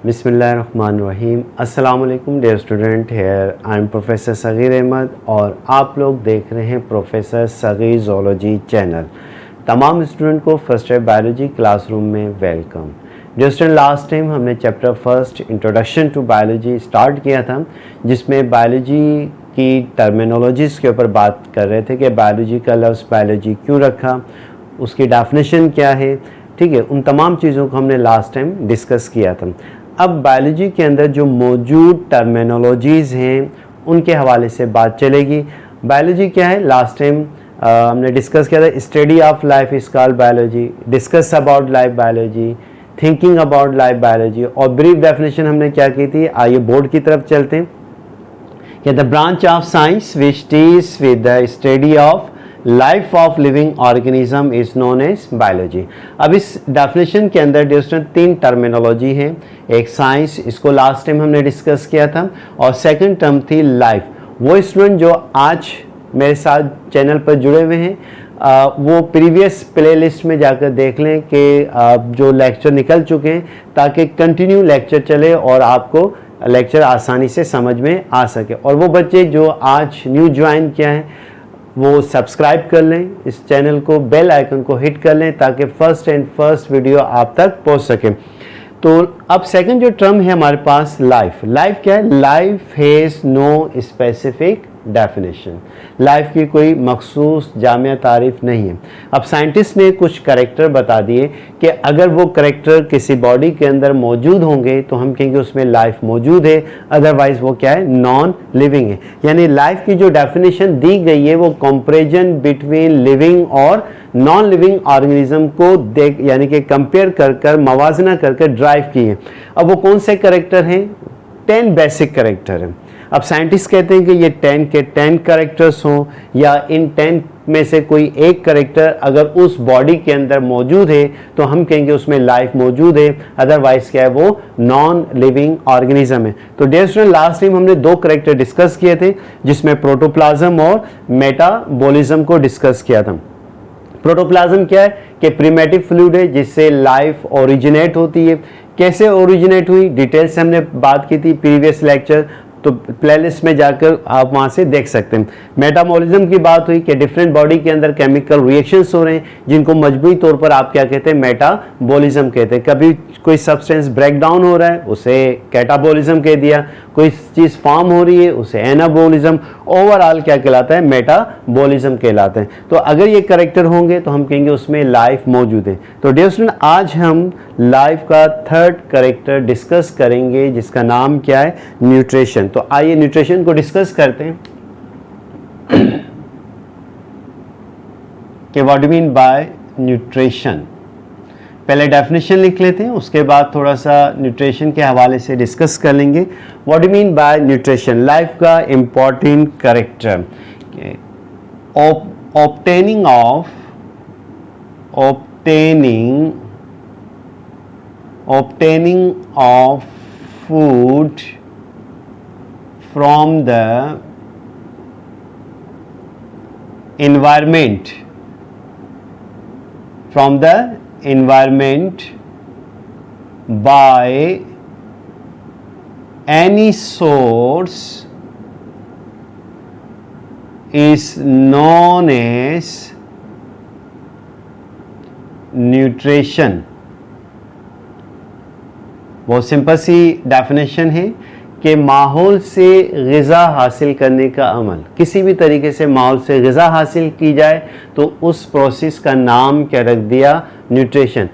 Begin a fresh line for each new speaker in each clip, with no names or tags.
बिस्मिल्लाहिर्रहमानिर्रहीम। अस्सलाम वालेकुम dear student, here I am professor Sagheer Ahmad और आप लोग देख रहे हैं प्रोफेसर सगीर ज़ूलॉजी चैनल। तमाम स्टूडेंट को फर्स्ट ईयर बायोलॉजी क्लासरूम में welcome. Dear student, last time हमने chapter first introduction to biology start किया था, जिसमें बायोलॉजी की टर्मिनोलॉजीज़ के ऊपर बात कर रहे थे कि बायोलॉजी का लफ्ज़ बायोलॉजी क्यों रखा, उसकी डेफिनेशन क्या है। ठीक है, उन तमाम चीज़ों को हमने लास्ट टाइम डिस्कस किया था। अब बायोलॉजी के अंदर जो मौजूद टर्मिनोलॉजीज़ हैं उनके हवाले से बात चलेगी। बायोलॉजी क्या है, लास्ट टाइम हमने डिस्कस किया था, study of life is called biology, discuss about life biology, thinking about life biology, और ब्रीफ डेफिनेशन हमने क्या की थी। आइए बोर्ड की तरफ चलते हैं कि the branch of science which deals with the study of life of living organism is known as biology. अब इस डेफिनेशन के अंदर डिस्टेंट तीन टर्मिनोलॉजी है। एक साइंस, इसको लास्ट टाइम हमने डिस्कस किया था, और सेकंड टर्म थी लाइफ। वो स्टूडेंट जो आज मेरे साथ चैनल पर जुड़े हुए हैं वो प्रीवियस प्लेलिस्ट में जाकर देख लें कि जो लेक्चर निकल चुके हैं, ताकि कंटिन्यू लेक्चर चले और आपको लेक्चर आसानी से समझ में आ सके। और वो बच्चे जो आज न्यू ज्वाइन किया है वो सब्सक्राइब कर लें इस चैनल को, बेल आइकन को हिट कर लें, ताकि फर्स्ट वीडियो आप तक पहुंच सके। तो अब सेकंड जो टर्म है हमारे पास, लाइफ। लाइफ क्या है? Life has no specific definition. Life की कोई मखसूस जामिया तारीफ नहीं है। अब साइंटिस्ट ने कुछ करैक्टर बता दिए कि अगर वो करैक्टर किसी बॉडी के अंदर मौजूद होंगे तो हम कहेंगे उसमें लाइफ मौजूद है, अदरवाइज वो क्या है, नॉन लिविंग है। यानी लाइफ की जो डेफिनेशन दी गई है वो कंपैरिजन बिटवीन लिविंग और नॉन लिविंग ऑर्गेनिज्म को देख, यानी कि कंपेयर कर मवाजना कर ड्राइव की है। अब वो कौन से करैक्टर हैं? 10 बेसिक करैक्टर हैं। अब साइंटिस्ट कहते हैं कि ये 10 के 10 कैरेक्टर्स हों, या इन 10 में से कोई एक कैरेक्टर अगर उस बॉडी के अंदर मौजूद है तो हम कहेंगे उसमें लाइफ मौजूद है, अदरवाइज क्या है, वो नॉन लिविंग ऑर्गेनिज्म है। तो डियर स्टूडेंट, लास्ट टाइम हमने दो कैरेक्टर डिस्कस किए थे, जिसमें प्रोटोप्लाज्म और मेटाबॉलिज्म को डिस्कस किया था। प्रोटोप्लाज्म क्या है कि प्रिमेटिव फ्लूइड है जिससे लाइफ ओरिजिनेट होती है। कैसे ओरिजिनेट हुई, डिटेल से हमने बात की थी प्रीवियस लेक्चर, तो प्लेलिस्ट में जाकर आप वहाँ से देख सकते हैं। मेटाबॉलिज्म की बात हुई कि डिफरेंट बॉडी के अंदर केमिकल रिएक्शंस हो रहे हैं, जिनको मजबूरी तौर पर आप क्या कहते हैं, मेटाबॉलिज्म कहते हैं। कभी कोई सब्सटेंस ब्रेक डाउन हो रहा है उसे कैटाबॉलिज्म कह दिया, कोई चीज़ फॉर्म हो रही है उसे एनाबॉलिज्म, ओवरऑल क्या कहलाता है, मेटाबॉलिज्म कहलाता है। तो अगर ये करेक्टर होंगे तो हम कहेंगे उसमें लाइफ मौजूद है। तो डियर स्टूडेंट, आज हम लाइफ का थर्ड करेक्टर डिस्कस करेंगे, जिसका नाम क्या है, न्यूट्रिशन। तो आइए न्यूट्रिशन को डिस्कस करते हैं कि what do mean by nutrition. पहले डेफिनेशन लिख लेते हैं, उसके बाद थोड़ा सा न्यूट्रिशन के हवाले से डिस्कस कर लेंगे। What do mean by nutrition, life का important character. obtaining of food from the environment, by any source is known as nutrition। बहुत सिंपल सी डेफिनेशन है कि माहौल से ग़िज़ा हासिल करने का अमल, किसी भी तरीके से माहौल से ग़िज़ा हासिल की जाए तो उस प्रोसेस का नाम क्या रख दिया, न्यूट्रिशन।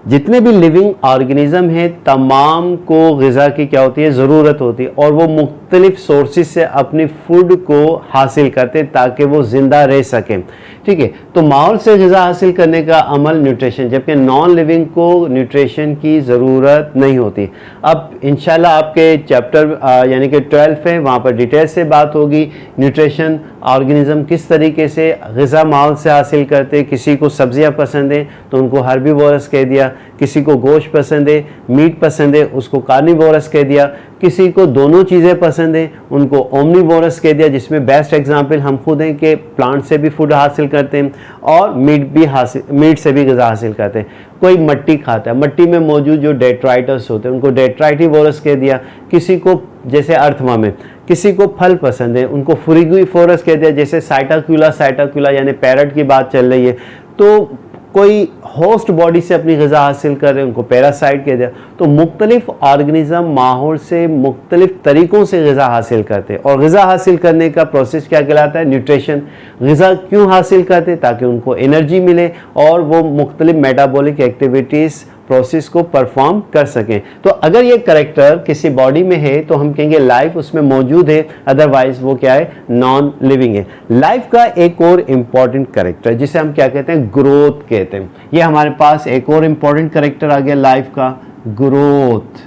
जितने भी लिविंग ऑर्गेनिज्म हैं तमाम को ग़िज़ा की क्या होती है, ज़रूरत होती है, और वो मुख्तलिफ सोर्सेज से अपनी फूड को हासिल करते ताकि वो ज़िंदा रह सकें। ठीक है, तो माहौल से ग़िज़ा हासिल करने का अमल न्यूट्रिशन, जबकि नॉन लिविंग को न्यूट्रिशन की ज़रूरत नहीं होती। अब इंशाल्लाह आपके चैप्टर यानी कि 12 है, वहाँ पर डिटेल से बात होगी न्यूट्रिशन, ऑर्गेनिज्म किस तरीके से ग़िज़ा माहौल से हासिल करते। किसी को सब्ज़ियाँ पसंद हैं तो उनको हर्बीवोरस कह दिया, किसी को गोश्त पसंद है, मीट पसंद है, उसको कार्निवोरस कह दिया। किसी को दोनों चीज़ें पसंद है, उनको ओमनीवोरस कह दिया, जिसमें बेस्ट एग्जांपल हम खुद हैं कि प्लांट से भी फूड हासिल करते हैं और मीट से भी ग़िज़ा हासिल करते हैं। कोई मट्टी खाता है, मट्टी में मौजूद जो डेट्राइटस होते हैं उनको डेट्राइटिवोरस कह दिया। किसी को जैसे अर्थमा में किसी को फल पसंद है, उनको फ्रूगिवोरस कह दिया, जैसे साइटाक्यूला यानी पैरट की बात चल रही है। तो कोई होस्ट बॉडी से अपनी ग़िज़ा हासिल कर रहे हैं, उनको पैरासाइट कह दिया। तो मुख्तलिफ ऑर्गेनिज्म माहौल से मुख्तलिफ तरीक़ों से ग़िज़ा हासिल करते हैं और ग़िज़ा हासिल करने का प्रोसेस क्या कहलाता है? न्यूट्रिशन। ग़िज़ा क्यों हासिल करते हैं? ताकि उनको एनर्जी मिले और वो मुख्तलिफ मेटाबॉलिक एक्टिविटीज़ प्रोसेस को परफॉर्म कर सकें। तो अगर ये करेक्टर किसी बॉडी में है तो हम कहेंगे लाइफ उसमें मौजूद है, अदरवाइज वो क्या है? नॉन लिविंग है। लाइफ का एक और इम्पॉर्टेंट करेक्टर जिसे हम क्या कहते हैं? ग्रोथ कहते हैं। ये हमारे पास एक और इम्पॉर्टेंट करेक्टर आ गया लाइफ का, ग्रोथ।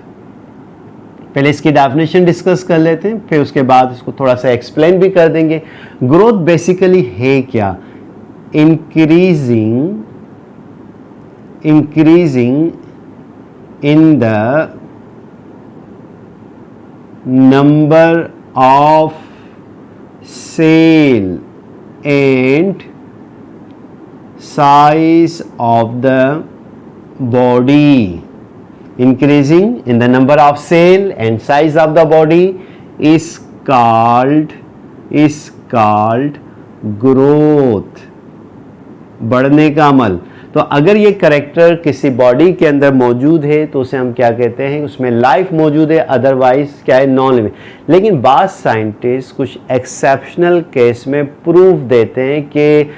पहले इसकी डेफिनेशन डिस्कस कर लेते हैं, फिर उसके बाद इसको थोड़ा सा एक्सप्लेन भी कर देंगे। ग्रोथ बेसिकली है क्या? increasing in the number of cell and size of the body. Increasing in the number of cell and size of the body is called growth, बढ़ने का अमल। तो अगर ये करेक्टर किसी बॉडी के अंदर मौजूद है तो उसे हम क्या कहते हैं? उसमें लाइफ मौजूद है, अदरवाइज क्या है? Non living. लेकिन बाद साइंटिस्ट कुछ एक्सेप्शनल केस में प्रूफ देते हैं कि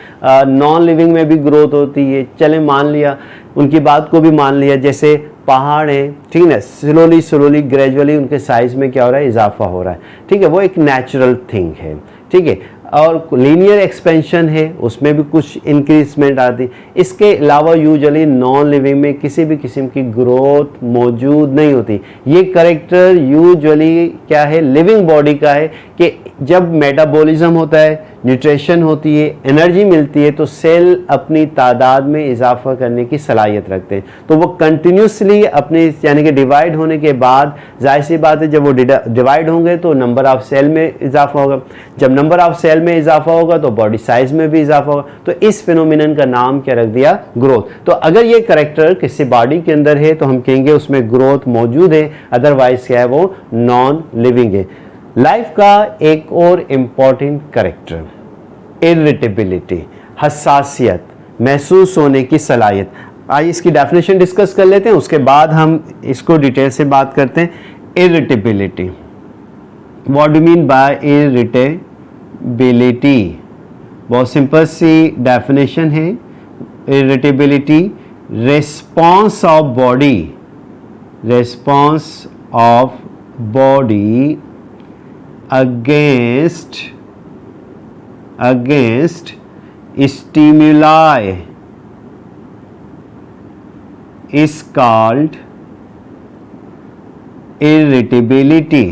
नॉन लिविंग में भी ग्रोथ होती है। चले मान लिया, उनकी बात को भी मान लिया, जैसे पहाड़ हैं, ठीक है, स्लोली ग्रेजुअली उनके साइज में क्या हो रहा है? इजाफा हो रहा है, ठीक है, वो एक नेचुरल थिंग है, ठीक है। और लीनियर एक्सपेंशन है, उसमें भी कुछ इंक्रीजमेंट आती। इसके अलावा यूजुअली नॉन लिविंग में किसी भी किस्म की ग्रोथ मौजूद नहीं होती। ये करेक्टर यूजुअली क्या है? लिविंग बॉडी का है कि जब मेटाबॉलिज्म होता है, न्यूट्रिशन होती है, एनर्जी मिलती है, तो सेल अपनी तादाद में इजाफा करने की सलाहियत रखते हैं। तो वो कंटिन्यूसली अपने यानी कि डिवाइड होने के बाद जाहिर सी बात है जब वो डिवाइड होंगे तो नंबर ऑफ सेल में इजाफा होगा। जब नंबर ऑफ सेल में इजाफा होगा तो बॉडी साइज में भी इजाफा होगा। तो इस फिनोमिनन का नाम क्या रख दिया? ग्रोथ। तो अगर ये करेक्टर किसी बॉडी के अंदर है तो हम कहेंगे उसमें ग्रोथ मौजूद है, अदरवाइज क्या है? वो नॉन लिविंग है। लाइफ का एक और इम्पॉर्टेंट करेक्टर इरिटेबिलिटी, हसासियत, महसूस होने की सलाहियत। आइए इसकी डेफिनेशन डिस्कस कर लेते हैं, उसके बाद हम इसको डिटेल से बात करते हैं। Irritability, what do mean bye irritability? बहुत सिंपल सी डेफिनेशन है। Irritability response of body against stimuli is called irritability।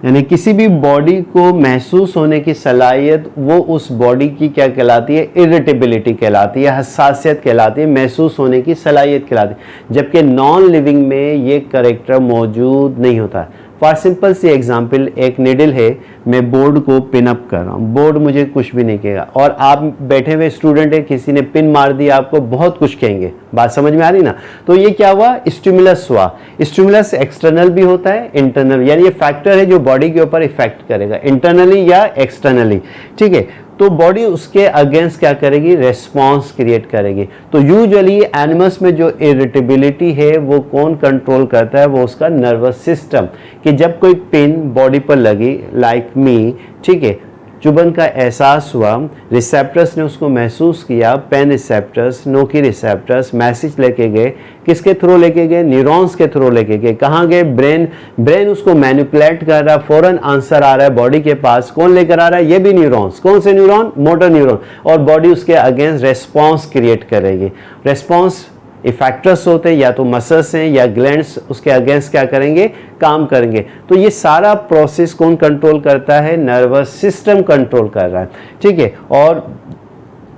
यानी किसी भी बॉडी को महसूस होने की सलाहियत वो उस बॉडी की क्या कहलाती है? इरिटेबिलिटी कहलाती है, हसासियत कहलाती है, महसूस होने की सलाहियत कहलाती है। जबकि नॉन लिविंग में ये करेक्टर मौजूद नहीं होता। फॉर सिंपल सी एग्जांपल, एक निडल है, मैं बोर्ड को पिन अप कर रहा हूँ, बोर्ड मुझे कुछ भी नहीं कहेगा, और आप बैठे हुए स्टूडेंट है, किसी ने पिन मार दिया, आपको बहुत कुछ कहेंगे। बात समझ में आ रही ना? तो ये क्या हुआ? स्टिमुलस हुआ। स्टिमुलस एक्सटर्नल भी होता है, इंटरनल, यानी ये फैक्टर है जो बॉडी के ऊपर इफेक्ट करेगा, इंटरनली या एक्सटर्नली, ठीक है। तो बॉडी उसके अगेंस्ट क्या करेगी? रेस्पॉन्स क्रिएट करेगी। तो यूजुअली एनिमल्स में जो इरिटेबिलिटी है वो कौन कंट्रोल करता है? वो उसका नर्वस सिस्टम। कि जब कोई पिन बॉडी पर लगी, लाइक मी, ठीक है, चुभन का एहसास हुआ, रिसेप्टर्स ने उसको महसूस किया, pen receptors, Noki receptors message लेके गए, किसके थ्रू लेके गए? न्यूरॉन्स के थ्रू लेके गए। कहाँ गए? ब्रेन उसको मैनिपुलेट कर रहा है, फौरन आंसर आ रहा है बॉडी के पास। कौन लेकर आ रहा है? ये भी न्यूरॉन्स। कौन से न्यूरॉन? Motor neuron. और बॉडी उसके अगेंस्ट रेस्पॉन्स क्रिएट करेगी। रेस्पॉन्स इफेक्टर्स होते हैं, या तो मसल्स हैं या ग्लैंड्स उसके अगेंस्ट क्या करेंगे? काम करेंगे। तो ये सारा प्रोसेस कौन कंट्रोल करता है? नर्वस सिस्टम कंट्रोल कर रहा है, ठीक है। और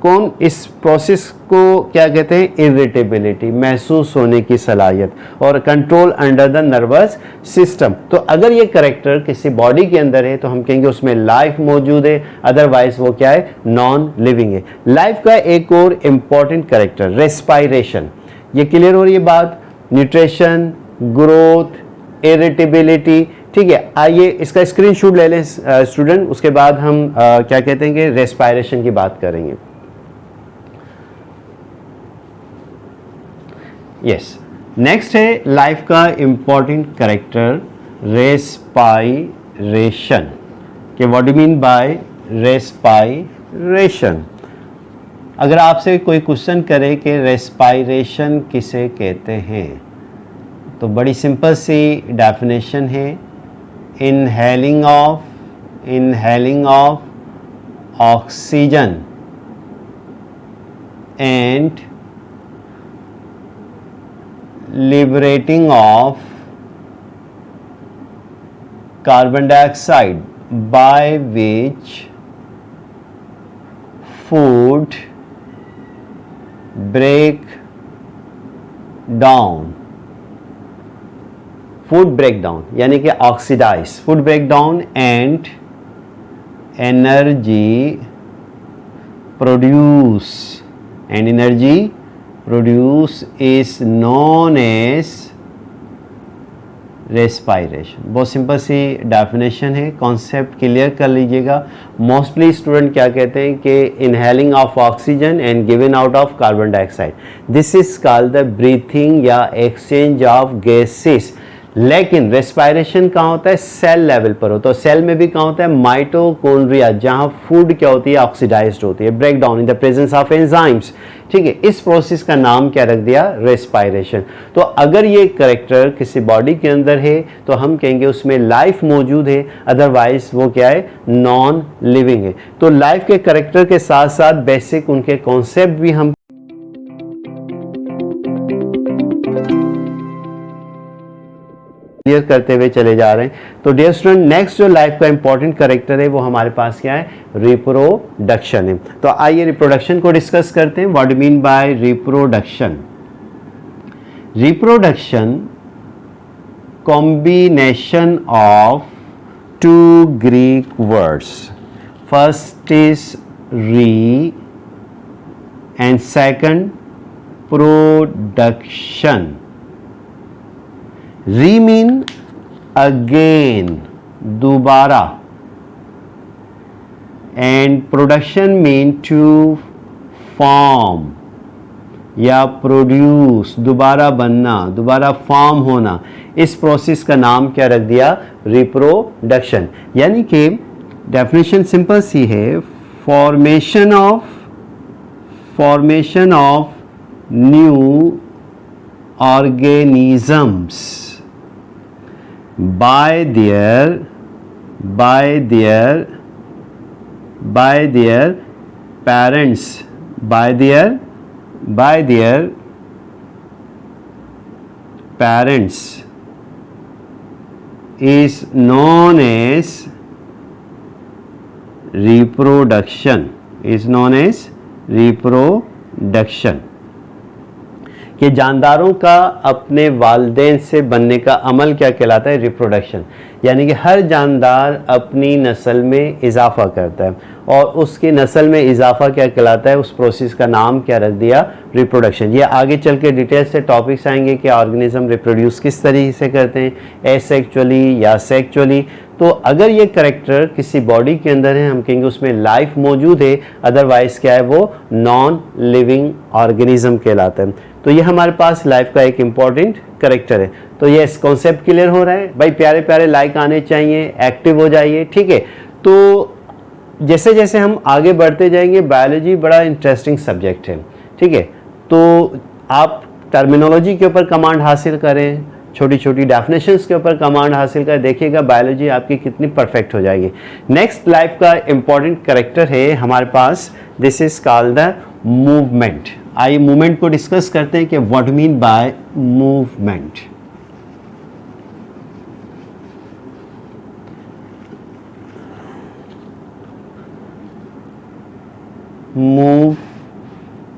कौन, इस प्रोसेस को क्या कहते हैं, इरिटेबिलिटी, महसूस होने की सलाहियत, और control under the nervous system. तो अगर ये करेक्टर किसी बॉडी के अंदर है तो हम कहेंगे उसमें लाइफ मौजूद है, अदरवाइज वो क्या है, नॉन लिविंग है। लाइफ का एक और इम्पॉर्टेंट करेक्टर रेस्पायरेशन, ये क्लियर हो रही है बात, न्यूट्रिशन, ग्रोथ, इरिटेबिलिटी, ठीक है। आइए इसका स्क्रीनशॉट ले लें स्टूडेंट, उसके बाद हम क्या कहते हैं कि रेस्पायरेशन की बात करेंगे। यस, नेक्स्ट है लाइफ का इंपॉर्टेंट कैरेक्टर रेस्पायरेशन। कि what do mean bye respiration. अगर आपसे कोई क्वेश्चन करे कि रेस्पायरेशन किसे कहते हैं, तो बड़ी सिंपल सी डेफिनेशन है, inhaling of oxygen and liberating of carbon dioxide, by which food break down, यानी कि oxidise, food break down and energy produce is known as respiration. बहुत सिंपल सी डेफिनेशन है, कॉन्सेप्ट क्लियर कर लीजिएगा। मोस्टली स्टूडेंट क्या कहते हैं कि inhaling of oxygen and given out of carbon dioxide, this is called the breathing या एक्सचेंज ऑफ गैसेस। लेकिन रेस्पायरेशन कहाँ होता है, सेल लेवल पर होता है। तो सेल में भी कहाँ होता है, माइटोकॉन्ड्रिया, जहाँ फूड क्या होती है, ऑक्सीडाइज्ड होती है, break down in the presence of enzymes, ठीक है। इस प्रोसेस का नाम क्या रख दिया, रेस्पायरेशन। तो अगर ये करेक्टर किसी बॉडी के अंदर है तो हम कहेंगे उसमें लाइफ मौजूद है, अदरवाइज वो क्या है, नॉन लिविंग है। तो लाइफ के करेक्टर के साथ साथ बेसिक उनके कॉन्सेप्ट भी हम क्लियर करते हुए चले जा रहे हैं। तो डियर स्टूडेंट, नेक्स्ट जो लाइफ का इंपॉर्टेंट कैरेक्टर है वो हमारे पास क्या है, रिप्रोडक्शन है। तो आइए रिप्रोडक्शन को डिस्कस करते हैं। What do mean by reproduction. Reproduction combination of two Greek words, first is re and second production. Re mean again, दोबारा, and production mean to form या प्रोड्यूस, दोबारा बनना, दोबारा फॉर्म होना। इस प्रोसेस का नाम क्या रख दिया, रिप्रोडक्शन। यानी कि डेफिनेशन सिंपल सी है, formation of new organisms by their parents, by their parents is known as reproduction। कि जानदारों का अपने वालिदैन से बनने का अमल क्या कहलाता है, रिप्रोडक्शन। यानी कि हर जानदार अपनी नस्ल में इजाफा करता है और उसकी नस्ल में इजाफा क्या कहलाता है, उस प्रोसेस का नाम क्या रख दिया, रिप्रोडक्शन। ये आगे चल के डिटेल से टॉपिक्स आएंगे कि ऑर्गेनिज्म रिप्रोड्यूस किस तरीके से करते हैं, एसेक्चुअली या सेक्चुअली। तो अगर ये करेक्टर किसी बॉडी के अंदर है हम कहेंगे उसमें लाइफ मौजूद है, अदरवाइज क्या है, वो नॉन लिविंग ऑर्गेनिज्म कहलाता है। तो ये हमारे पास लाइफ का एक इम्पॉर्टेंट करेक्टर है। तो ये कॉन्सेप्ट क्लियर हो रहा है भाई, प्यारे प्यारे लाइक आने चाहिए, एक्टिव हो जाइए, ठीक है। तो जैसे जैसे हम आगे बढ़ते जाएंगे, बायोलॉजी बड़ा इंटरेस्टिंग सब्जेक्ट है, ठीक है। तो आप टर्मिनोलॉजी के ऊपर कमांड हासिल करें, छोटी छोटी डेफिनेशंस के ऊपर कमांड हासिल कर, देखिएगा बायोलॉजी आपकी कितनी परफेक्ट हो जाएगी। नेक्स्ट लाइफ का इंपॉर्टेंट करेक्टर है हमारे पास, this is called the movement. आइए मूवमेंट को डिस्कस करते हैं कि what mean by movement. Movement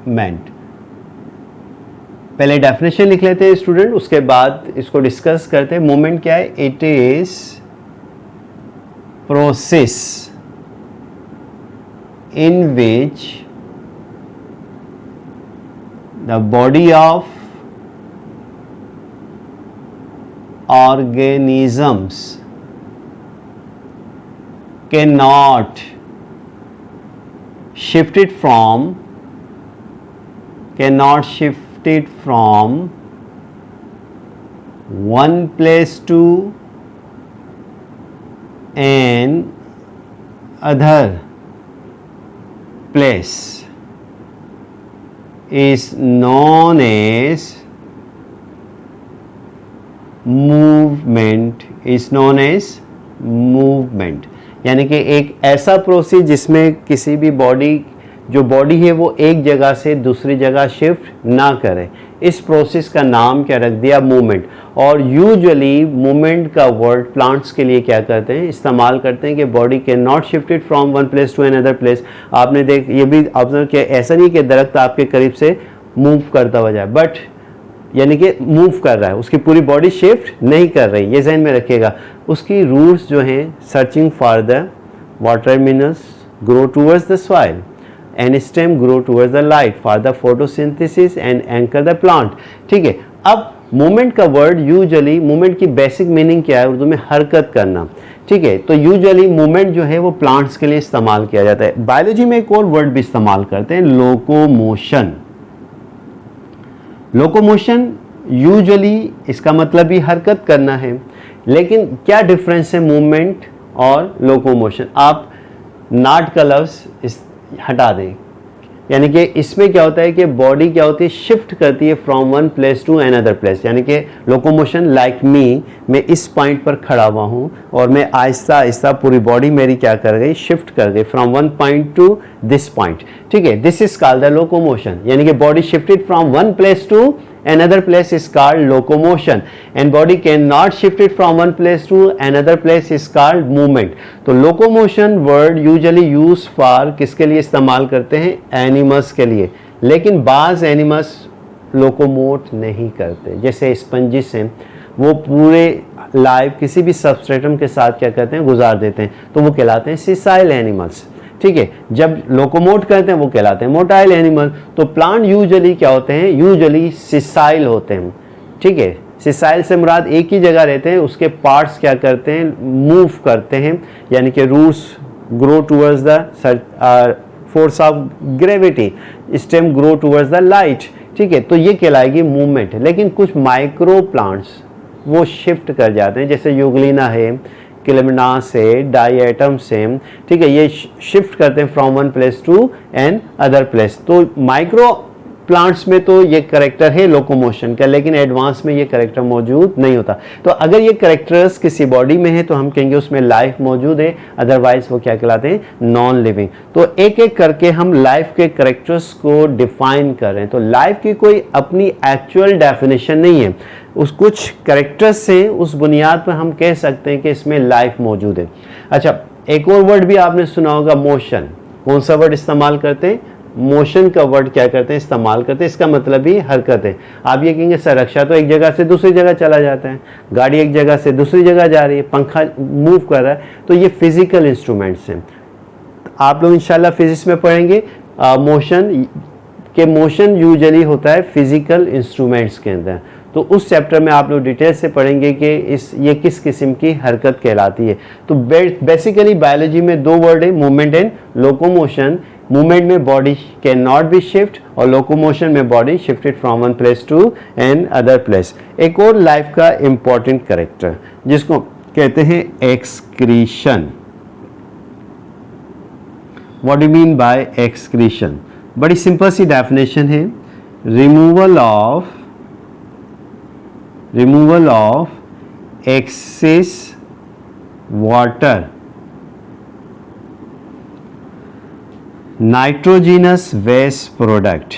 movement. पहले डेफिनेशन लिख लेते हैं स्टूडेंट, उसके बाद इसको डिस्कस करते हैं। मूवमेंट क्या है? It is process in which the body of organisms cannot shift it from one place to an other place is known as movement, is known as movement. यानी कि एक ऐसा प्रोसेस जिसमें किसी भी बॉडी, जो बॉडी है वो एक जगह से दूसरी जगह शिफ्ट ना करे, इस प्रोसेस का नाम क्या रख दिया? मूवमेंट। और यूजुअली मूवमेंट का वर्ड प्लांट्स के लिए क्या करते हैं? इस्तेमाल करते हैं कि body can not shifted from one place to another place. आपने देख ये भी ऑब्जर्व किया, ऐसा नहीं कि दरख्त आपके करीब से मूव करता हुआ जाए, बट यानी कि मूव कर रहा है, उसकी पूरी बॉडी शिफ्ट नहीं कर रही, ये ज़हन में रखिएगा। उसकी रूट्स जो हैं searching for the water minerals grow towards the soil and stem grow towards the light for the photosynthesis and anchor the plant. ठीक है, अब मूवमेंट का वर्ड यूजुअली, मूवमेंट की बेसिक मीनिंग क्या है उर्दू में? हरकत करना। ठीक है, तो यूजुअली मूवमेंट जो है वो प्लांट्स के लिए इस्तेमाल किया जाता है। बायोलॉजी में एक और वर्ड भी इस्तेमाल करते हैं, लोकोमोशन। लोकोमोशन यूजुअली इसका मतलब भी हरकत करना है, लेकिन क्या डिफरेंस है मूवमेंट और लोकोमोशन? आप नॉट का लफ्ज़ हटा दें, यानी कि इसमें क्या होता है कि बॉडी क्या होती है? शिफ्ट करती है from one place to another place. यानी कि लोकोमोशन लाइक मी, मैं इस पॉइंट पर खड़ा हुआ हूँ और मैं आहिस्ता आहिस्ता पूरी बॉडी मेरी क्या कर गई? शिफ्ट कर गई from one point to this point. ठीक है, this is called the locomotion. यानी कि body shifted from one place to another place is called locomotion and body cannot shift it from one place to another place is called movement। तो locomotion word usually use for किसके लिए इस्तेमाल करते हैं? Animals के लिए, लेकिन बाज़ एनिमल्स लोकोमोट नहीं करते। जैसे स्पंजिस हैं, वो पूरे लाइफ किसी भी सबस्ट्रेटम के साथ क्या करते हैं? गुजार देते हैं, तो वो कहलाते हैं सिसाइल एनिमल्स। ठीक है, जब लोकोमोट करते हैं वो कहलाते हैं मोटाइल एनिमल। तो प्लांट यूजुअली क्या होते हैं? यूजुअली सिसाइल होते हैं। ठीक है, सिसाइल से मुराद एक ही जगह रहते हैं, उसके पार्ट्स क्या करते हैं? मूव करते हैं, यानी कि roots grow towards the force of gravity, stem grow towards the light. ठीक है, तो ये कहलाएगी मूवमेंट। लेकिन कुछ माइक्रो प्लांट्स वो शिफ्ट कर जाते हैं, जैसे यूग्लिना है, किलेमिनास से, डाइएटम से। ठीक है, ये शिफ्ट करते हैं from one place to another place. तो माइक्रो प्लांट्स में तो ये करेक्टर है लोकोमोशन का, लेकिन एडवांस में ये करेक्टर मौजूद नहीं होता। तो अगर ये करेक्टर्स किसी बॉडी में है तो हम कहेंगे उसमें लाइफ मौजूद है, अदरवाइज वो क्या कहलाते हैं? Non living. तो एक एक करके हम लाइफ के करेक्टर्स को डिफाइन कर रहे हैं। तो लाइफ की कोई अपनी एक्चुअल डेफिनेशन नहीं है, उस कुछ करेक्टर्स से उस बुनियाद पर हम कह सकते हैं कि इसमें लाइफ मौजूद है। अच्छा, एक और वर्ड भी आपने सुना होगा, मोशन। कौन सा वर्ड इस्तेमाल करते हैं? मोशन का वर्ड क्या करते हैं? इस्तेमाल करते हैं। इसका मतलब भी हरकत है। आप ये कहेंगे सर रक्षा तो एक जगह से दूसरी जगह चला जाता है, गाड़ी एक जगह से दूसरी जगह जा रही है, पंखा मूव कर रहा है, तो ये फिजिकल इंस्ट्रूमेंट्स हैं। आप लोग इंशाल्लाह फिजिक्स में पढ़ेंगे मोशन के, मोशन यूजुअली होता है फिजिकल इंस्ट्रूमेंट्स के अंदर। तो उस चैप्टर में आप लोग डिटेल से पढ़ेंगे कि ये किस किस्म की हरकत कहलाती है। तो बेसिकली बायोलॉजी में दो वर्ड है, मूवमेंट एंड लोकोमोशन। मूवमेंट में body can not be shift और लोकोमोशन में body shifted from one place to another place. एक और लाइफ का इंपॉर्टेंट कैरेक्टर जिसको कहते हैं excretion. What do mean by excretion? बड़ी सिंपल सी डेफिनेशन है, removal of excess water, nitrogenous waste product,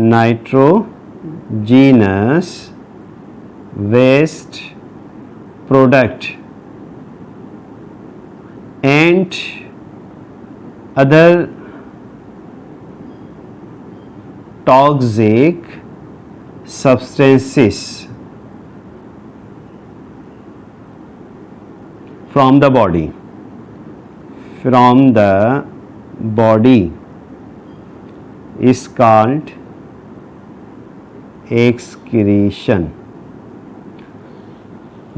nitrogenous waste product and other toxic substances from the body is called excretion.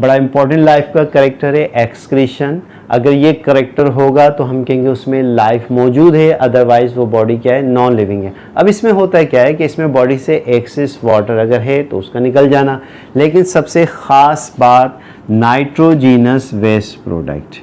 बड़ा important life का character है excretion. अगर ये character होगा तो हम कहेंगे उसमें लाइफ मौजूद है, अदरवाइज वो बॉडी क्या है, नॉन लिविंग है. अब इसमें होता क्या है कि इसमें बॉडी से एक्सेस वाटर अगर है तो उसका निकल जाना. लेकिन सबसे ख़ास बात नाइट्रोजीनस वेस्ट प्रोडक्ट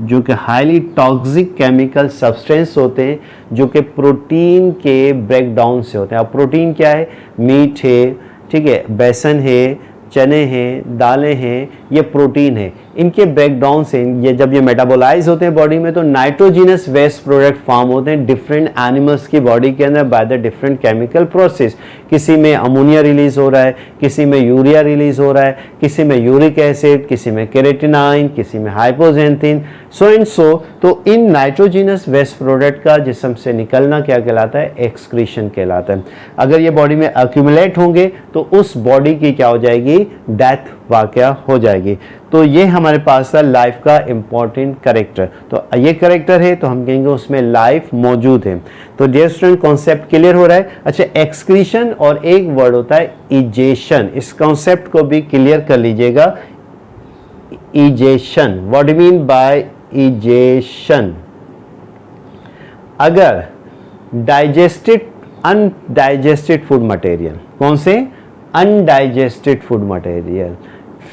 जो कि हाईली टॉक्सिक केमिकल सब्सटेंस होते हैं जो कि प्रोटीन के ब्रेकडाउन से होते हैं. अब प्रोटीन क्या है, मीट है, ठीक है, बेसन है, चने हैं, दालें हैं, ये प्रोटीन है. इनके ब्रेकडाउन से ये जब ये मेटाबोलाइज होते हैं बॉडी में तो नाइट्रोजीनस वेस्ट प्रोडक्ट फॉर्म होते हैं डिफरेंट एनिमल्स की बॉडी के अंदर by the different chemical process. किसी में अमोनिया रिलीज हो रहा है, किसी में यूरिया रिलीज हो रहा है, किसी में यूरिक एसिड, किसी में केरेटिनाइन, किसी में हाइपोजेंथिन, सो एंड सो. तो इन नाइट्रोजीनस वेस्ट प्रोडक्ट का जिस्म से निकलना क्या कहलाता है, एक्सक्रीशन कहलाता है. अगर ये बॉडी में अक्यूमुलेट होंगे तो उस बॉडी की क्या हो जाएगी, डेथ वाकया हो जाएगी. तो ये हमारे पास था लाइफ का इंपॉर्टेंट करेक्टर. तो ये करेक्टर है तो हम कहेंगे उसमें लाइफ मौजूद है. तो डियर स्टूडेंट कॉन्सेप्ट क्लियर हो रहा है. अच्छा, एक्सक्रीशन और एक वर्ड होता है इजेशन. इस कॉन्सेप्ट को भी क्लियर कर लीजिएगा. Egestion, what do mean bye egestion? अगर डाइजेस्टेड अनडाइजेस्टेड फूड मटेरियल, कौन से, undigested food material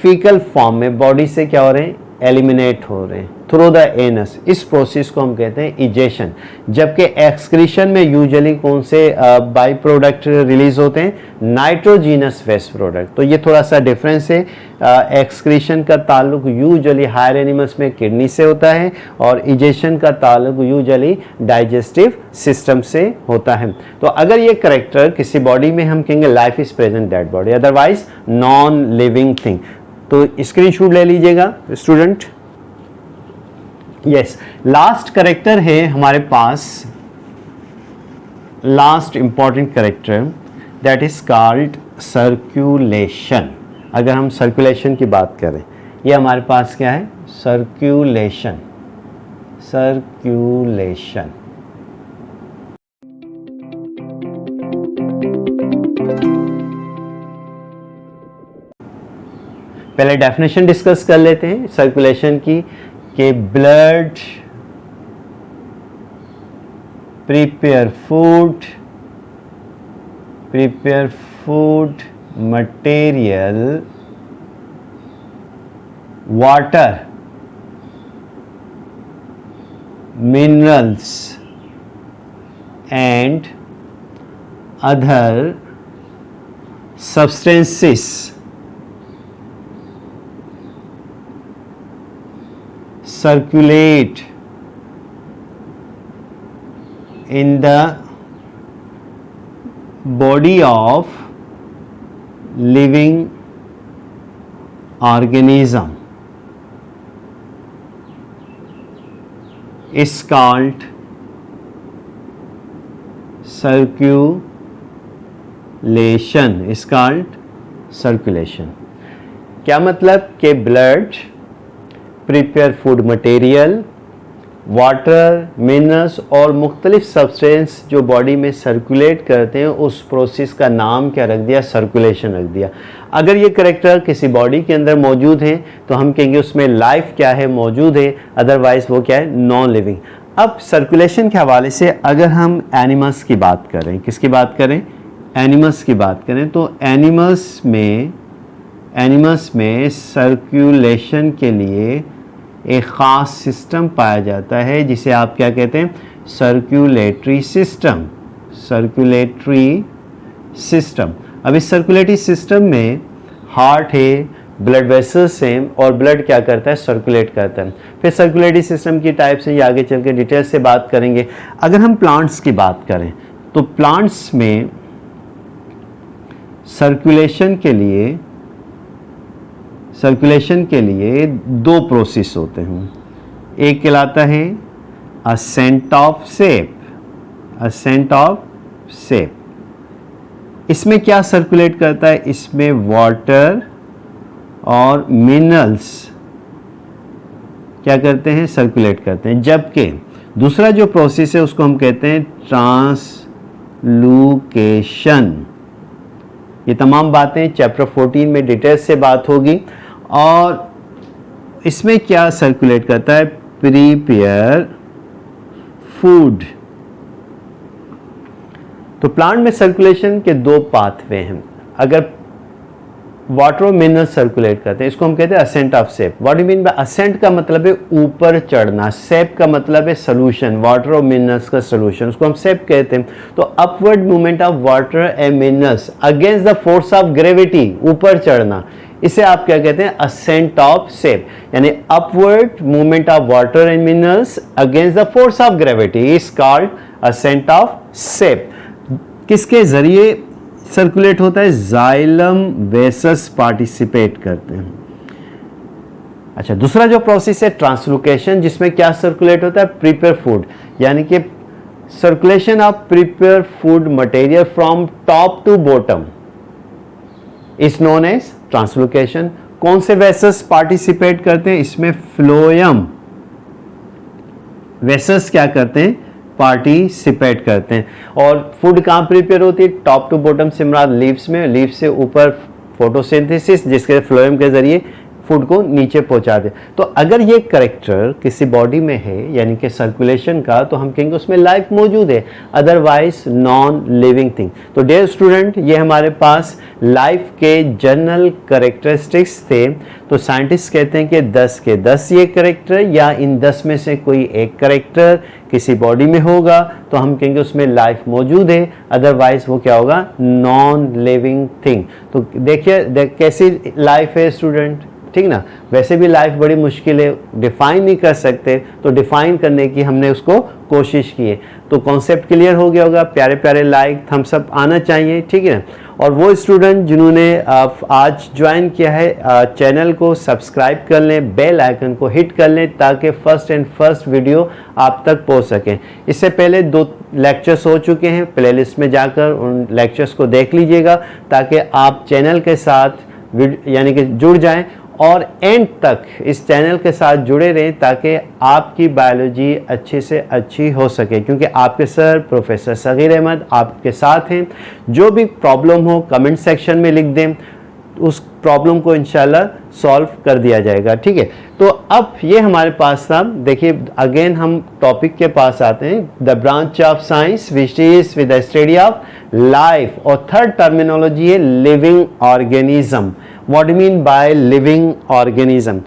faecal form में बॉडी से क्या हो रहे हैं, एलिमिनेट हो रहे हैं थ्रू द एनस, इस प्रोसेस को हम कहते हैं इजेशन. जबकि एक्सक्रीशन में यूजुअली कौन से बाई प्रोडक्ट रिलीज होते हैं, नाइट्रोजीनस वेस्ट प्रोडक्ट. तो ये थोड़ा सा डिफरेंस है. एक्सक्रीशन का ताल्लुक यूजुअली हायर एनिमल्स में किडनी से होता है और इजेशन का ताल्लुक यूजुअली डाइजेस्टिव सिस्टम से होता है. तो अगर ये करेक्टर किसी बॉडी में हम कहेंगे life is present that body, otherwise non living thing. तो स्क्रीनशॉट ले लीजिएगा स्टूडेंट. यस, लास्ट करेक्टर है हमारे पास, last important character, that is called circulation. अगर हम सर्कुलेशन की बात करें, ये हमारे पास क्या है, सर्कुलेशन. सर्कुलेशन पहले डेफिनेशन डिस्कस कर लेते हैं सर्कुलेशन की, कि blood prepare food material, water, minerals and other substances circulate in the body of living organism is called circulation. is called circulation. क्या मतलब कि blood prepare food material, water, minerals और मुख्तलिफ सब्सटेंस जो बॉडी में circulate करते हैं, उस प्रोसेस का नाम क्या रख दिया, सर्कुलेशन रख दिया. अगर ये करेक्टर किसी बॉडी के अंदर मौजूद है तो हम कहेंगे उसमें लाइफ क्या है, मौजूद है, अदरवाइज वो क्या है, नॉन लिविंग. अब सर्कुलेशन के हवाले से अगर हम एनिमल्स की बात करें, किसकी बात करें, एनिमल्स की बात करें, तो एनिमल्स में सर्कुलेशन के लिए एक ख़ास सिस्टम पाया जाता है जिसे आप क्या कहते हैं, सर्कुलेटरी सिस्टम. Circulatory system. अब इस सर्कुलेटरी सिस्टम में हार्ट है, ब्लड वेसल्स हैं और ब्लड क्या करता है, सर्कुलेट करता है. फिर सर्कुलेटरी सिस्टम की टाइप से ये आगे चल के डिटेल से बात करेंगे. अगर हम प्लांट्स की बात करें तो प्लांट्स में सर्कुलेशन के लिए दो प्रोसेस होते हैं. एक कहलाता है असेंट ऑफ सेप. इसमें क्या सर्कुलेट करता है, इसमें वाटर और मिनरल्स क्या करते हैं, सर्कुलेट करते हैं। जबकि दूसरा जो प्रोसेस है उसको हम कहते हैं ट्रांसलूकेशन। ये तमाम बातें चैप्टर 14 में डिटेल से बात होगी। और इसमें क्या सर्कुलेट करता है, प्रीपेयर फूड। तो प्लांट में सर्कुलेशन के दो पाथवे हैं। अगर वाटर और मिनरल सर्कुलेट करते हैं, इसको हम कहते हैं ascent of sap. What you mean by ascent का मतलब है ऊपर चढ़ना, सेप का मतलब है सोल्यूशन, वाटर और मिनरल्स का सोल्यूशन, उसको हम सेप कहते हैं। तो upward movement of water and minerals against the force of gravity, ऊपर चढ़ना, इसे आप क्या कहते हैं, असेंट ऑफ सेप। यानी upward movement of water and minerals against the force of gravity is called ascent of sap. किसके जरिए सर्कुलेट होता है, जाइलम वेसस पार्टिसिपेट करते हैं। अच्छा, दूसरा जो प्रोसेस है ट्रांसलोकेशन, जिसमें क्या सर्कुलेट होता है, प्रिपेयर फूड, यानी कि circulation of prepare food material from top to bottom is known as translocation. कौन से वेसस पार्टिसिपेट करते हैं, इसमें फ्लोएम वेसस क्या करते हैं, पार्टिसिपेट करते हैं। और फूड कहाँ प्रिपेयर होती है, टॉप टू बॉटम से मुराद लीव्स में, लीव्स से ऊपर फोटोसिंथेसिस, जिसके फ्लोएम के जरिए फूड को नीचे पहुंचा दे। तो अगर ये करेक्टर किसी बॉडी में है यानी कि सर्कुलेशन का, तो हम कहेंगे उसमें लाइफ मौजूद है, अदरवाइज नॉन लिविंग थिंग। तो डियर स्टूडेंट, ये हमारे पास लाइफ के जनरल करेक्टरिस्टिक्स थे। तो साइंटिस्ट कहते हैं कि 10 के 10 ये करेक्टर, या इन 10 में से कोई एक करेक्टर किसी बॉडी में होगा तो हम कहेंगे उसमें लाइफ मौजूद है, अदरवाइज वो क्या होगा, नॉन लिविंग थिंग। तो देखिए कैसी लाइफ है स्टूडेंट, ठीक ना। वैसे भी लाइफ बड़ी मुश्किल है, डिफाइन नहीं कर सकते, तो डिफाइन करने की हमने उसको कोशिश की है। तो कॉन्सेप्ट क्लियर हो गया होगा। प्यारे प्यारे लाइक थम्स अप आना चाहिए, ठीक है ना। और वो स्टूडेंट जिन्होंने आज ज्वाइन किया है, चैनल को सब्सक्राइब कर लें, बेल आइकन को हिट कर लें, ताकि फर्स्ट वीडियो आप तक पहुंच सकें। इससे पहले 2 लेक्चर्स हो चुके हैं, प्लेलिस्ट में जाकर उन लेक्चर्स को देख लीजिएगा, ताकि आप चैनल के साथ यानी कि जुड़ जाएं और एंड तक इस चैनल के साथ जुड़े रहें, ताकि आपकी बायोलॉजी अच्छी से अच्छी हो सके। क्योंकि आपके सर प्रोफेसर सगीर अहमद आपके साथ हैं। जो भी प्रॉब्लम हो कमेंट सेक्शन में लिख दें, उस प्रॉब्लम को इंशाल्लाह सॉल्व कर दिया जाएगा, ठीक है। तो अब ये हमारे पास था, देखिए अगेन हम टॉपिक के पास आते हैं, the branch of science which is with the study of life. और थर्ड टर्मिनोलॉजी है living organism. What do mean by living organism.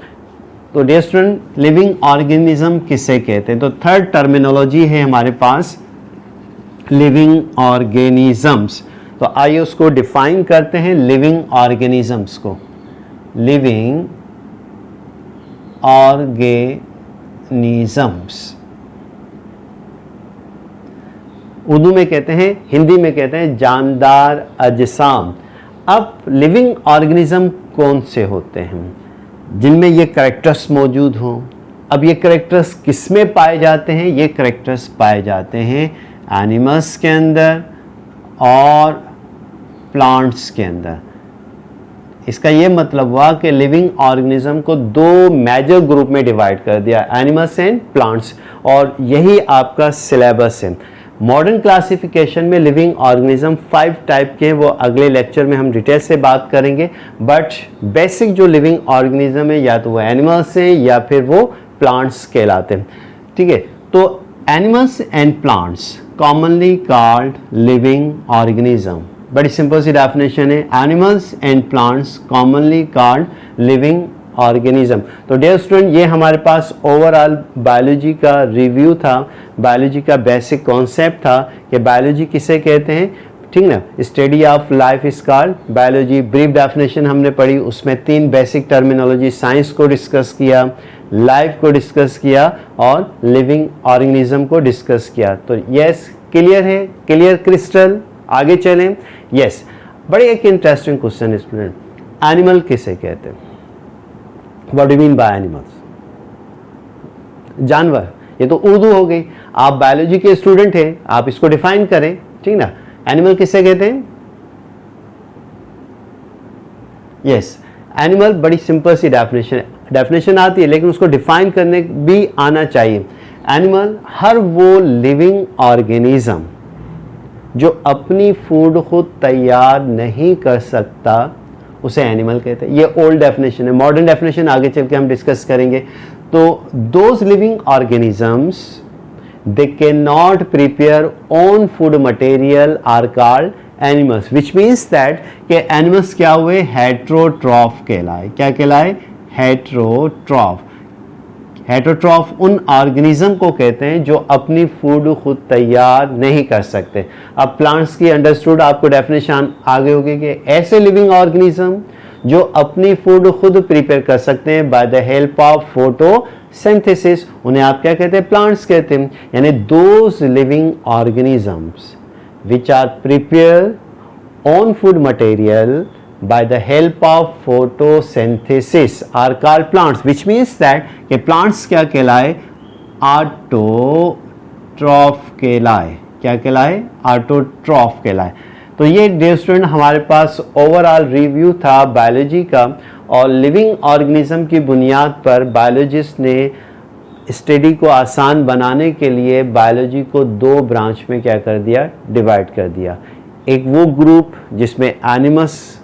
तो डियर स्टूडेंट, लिविंग ऑर्गेनिज्म किसे कहते हैं, तो थर्ड टर्मिनोलॉजी है हमारे पास लिविंग ऑर्गेनिजम्स। तो आइए उसको डिफाइन करते हैं, लिविंग ऑर्गेनिजम्स को। लिविंग ऑर्गेनिजम्स उर्दू में कहते हैं, हिंदी में कहते हैं जानदार अजसाम। अब लिविंग ऑर्गेनिज्म कौन से होते हैं, जिनमें ये कैरेक्टर्स मौजूद हों। अब ये कैरेक्टर्स किस में पाए जाते हैं, ये कैरेक्टर्स पाए जाते हैं एनिमल्स के अंदर और प्लांट्स के अंदर। इसका ये मतलब हुआ कि लिविंग ऑर्गेनिज्म को 2 मेजर ग्रुप में डिवाइड कर दिया, एनिमल्स एंड प्लांट्स, और यही आपका सिलेबस है। मॉडर्न क्लासिफिकेशन में लिविंग ऑर्गेनिज्म 5 टाइप के हैं, वो अगले लेक्चर में हम डिटेल से बात करेंगे। बट बेसिक जो लिविंग ऑर्गेनिज्म है, या तो वो एनिमल्स हैं या फिर वो प्लांट्स कहलाते हैं, ठीक है। तो animals and plants commonly called living organism. बड़ी सिंपल सी डेफिनेशन है, animals and plants commonly called living organism. तो डियर स्टूडेंट, ये हमारे पास ओवरऑल बायोलॉजी का रिव्यू था, बायोलॉजी का बेसिक कॉन्सेप्ट था कि बायोलॉजी किसे कहते हैं, ठीक ना। Study of life is called biology. Brief definition हमने पढ़ी, उसमें 3 बेसिक टर्मिनोलॉजी, साइंस को डिस्कस किया, लाइफ को डिस्कस किया और लिविंग ऑर्गेनिज्म को डिस्कस किया। तो यस, क्लियर है, क्लियर क्रिस्टल। आगे चलें। यस, बड़े एक इंटरेस्टिंग क्वेश्चन स्टूडेंट, एनिमल किसे कहते हैं, what do mean by animals, जानवर। ये तो उर्दू हो गई, आप बायोलॉजी के स्टूडेंट हैं, आप इसको डिफाइन करें, ठीक ना। एनिमल किसे कहते हैं, यस, एनिमल बड़ी सिंपल सी डेफिनेशन आती है, लेकिन उसको डिफाइन करने भी आना चाहिए। एनिमल हर वो लिविंग ऑर्गेनिज्म जो अपनी फूड खुद तैयार नहीं कर सकता उसे एनिमल कहते हैं। ये ओल्ड डेफिनेशन है, मॉडर्न डेफिनेशन आगे चल के हम डिस्कस करेंगे। तो those living organisms they can not prepare own food material are called animals, which means that कि एनिमल्स क्या हुए, हेट्रोट्रॉफ कहलाए। क्या कहलाए, हेट्रोट्रॉफ। हेट्रोट्रॉफ उन ऑर्गेनिज्म को कहते हैं जो अपनी फूड खुद तैयार नहीं कर सकते। अब प्लांट्स की अंडरस्टूड आपको डेफिनेशन आगे होगी कि ऐसे लिविंग ऑर्गेनिज्म जो अपनी फूड खुद प्रिपेयर कर सकते हैं by the help of photosynthesis, उन्हें आप क्या कहते हैं, प्लांट्स कहते हैं। यानी those living organisms which are prepare own food material by the help of photosynthesis are called plants, which means that कि plants क्या कहलाए, ऑटोट्रॉफ कहलाए। क्या कहलाए, ऑटोट्रॉफ कहलाए। तो ये डियर स्टूडेंट हमारे पास ओवरऑल रिव्यू था बायोलॉजी का, और लिविंग ऑर्गेनिज्म की बुनियाद पर बायोलॉजिस्ट ने स्टडी को आसान बनाने के लिए बायोलॉजी को दो ब्रांच में क्या कर दिया, डिवाइड कर दिया। एक वो ग्रुप जिसमें एनिमल्स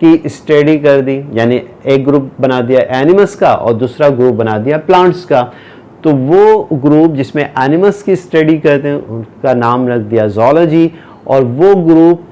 की स्टडी कर दी, यानी एक ग्रुप बना दिया एनिमल्स का और दूसरा ग्रुप बना दिया प्लांट्स का। तो वो ग्रुप जिसमें एनिमल्स की स्टडी करते हैं उनका नाम रख दिया ज़ूलॉजी, और वो ग्रुप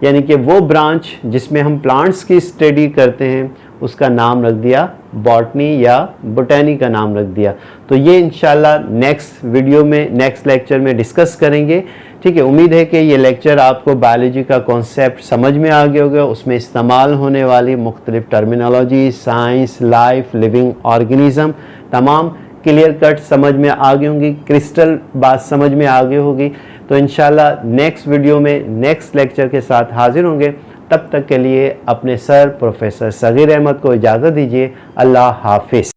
यानी कि वो ब्रांच जिसमें हम प्लांट्स की स्टडी करते हैं उसका नाम रख दिया बॉटनी या बोटैनी का नाम रख दिया। तो ये इंशाल्लाह नेक्स्ट वीडियो में, नेक्स्ट लेक्चर में डिस्कस करेंगे। ठीक है, उम्मीद है कि ये लेक्चर आपको बायोलॉजी का कॉन्सेप्ट समझ में आ गया होगा, उसमें इस्तेमाल होने वाली मुख्तलिफ terminology, science, life, living organism तमाम क्लियर कट समझ में आ गई होंगी, क्रिस्टल बात समझ में आ गई होगी। तो इंशाल्लाह नेक्स्ट वीडियो में नेक्स्ट लेक्चर के साथ हाजिर होंगे। तब तक के लिए अपने सर प्रोफेसर सगीर अहमद को इजाज़त दीजिए। अल्लाह हाफिज़।